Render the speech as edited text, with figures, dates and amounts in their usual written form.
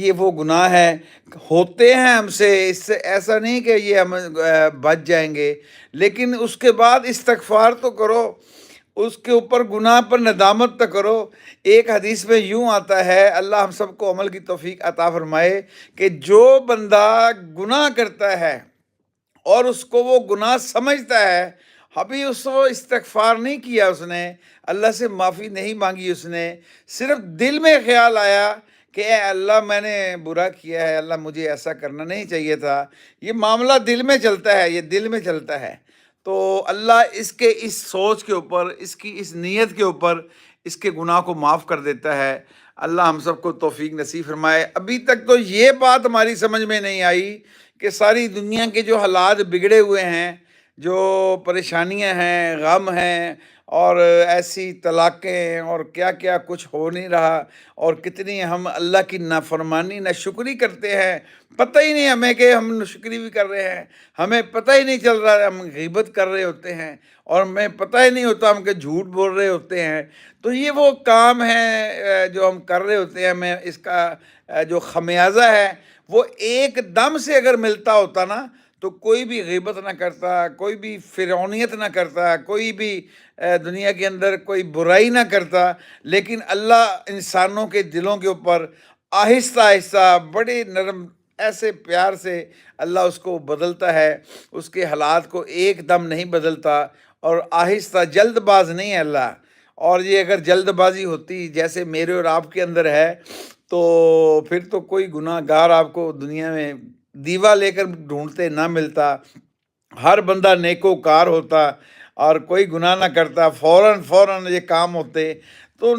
یہ وہ گناہ ہے، ہوتے ہیں ہم سے، اس سے ایسا نہیں کہ یہ ہم بچ جائیں گے، لیکن اس کے بعد استغفار تو کرو، اس کے اوپر گناہ پر ندامت تو کرو۔ ایک حدیث میں یوں آتا ہے، اللہ ہم سب کو عمل کی توفیق عطا فرمائے، کہ جو بندہ گناہ کرتا ہے اور اس کو وہ گناہ سمجھتا ہے، ابھی اس کو استغفار نہیں کیا، اس نے اللہ سے معافی نہیں مانگی، اس نے صرف دل میں خیال آیا کہ اے اللہ میں نے برا کیا ہے، اللہ مجھے ایسا کرنا نہیں چاہیے تھا، یہ معاملہ دل میں چلتا ہے، یہ دل میں چلتا ہے، تو اللہ اس کے اس سوچ کے اوپر، اس کی اس نیت کے اوپر اس کے گناہ کو معاف کر دیتا ہے۔ اللہ ہم سب کو توفیق نصیب فرمائے۔ ابھی تک تو یہ بات ہماری سمجھ میں نہیں آئی کہ ساری دنیا کے جو حالات بگڑے ہوئے ہیں، جو پریشانیاں ہیں، غم ہیں، اور ایسی طلاقیں اور کیا کیا کچھ ہو نہیں رہا، اور کتنی ہم اللہ کی نافرمانی ناشکری کرتے ہیں، پتہ ہی نہیں ہمیں کہ ہم ناشکری بھی کر رہے ہیں، ہمیں پتہ ہی نہیں چل رہا، ہم غیبت کر رہے ہوتے ہیں، اور ہمیں پتہ ہی نہیں ہوتا ہم کہ جھوٹ بول رہے ہوتے ہیں۔ تو یہ وہ کام ہے جو ہم کر رہے ہوتے ہیں، ہمیں اس کا جو خمیازہ ہے وہ ایک دم سے اگر ملتا ہوتا نا، تو کوئی بھی غیبت نہ کرتا، کوئی بھی فرعونیت نہ کرتا، کوئی بھی دنیا کے اندر کوئی برائی نہ کرتا، لیکن اللہ انسانوں کے دلوں کے اوپر آہستہ آہستہ بڑے نرم ایسے پیار سے اللہ اس کو بدلتا ہے، اس کے حالات کو ایک دم نہیں بدلتا، اور آہستہ، جلد باز نہیں ہے اللہ۔ اور یہ اگر جلد بازی ہوتی جیسے میرے اور آپ کے اندر ہے، تو پھر تو کوئی گناہ گار آپ کو دنیا میں دیوا لے کر ڈھونڈتے نہ ملتا، ہر بندہ نیکوکار ہوتا اور کوئی گناہ نہ کرتا، فوراً یہ کام ہوتے۔ تو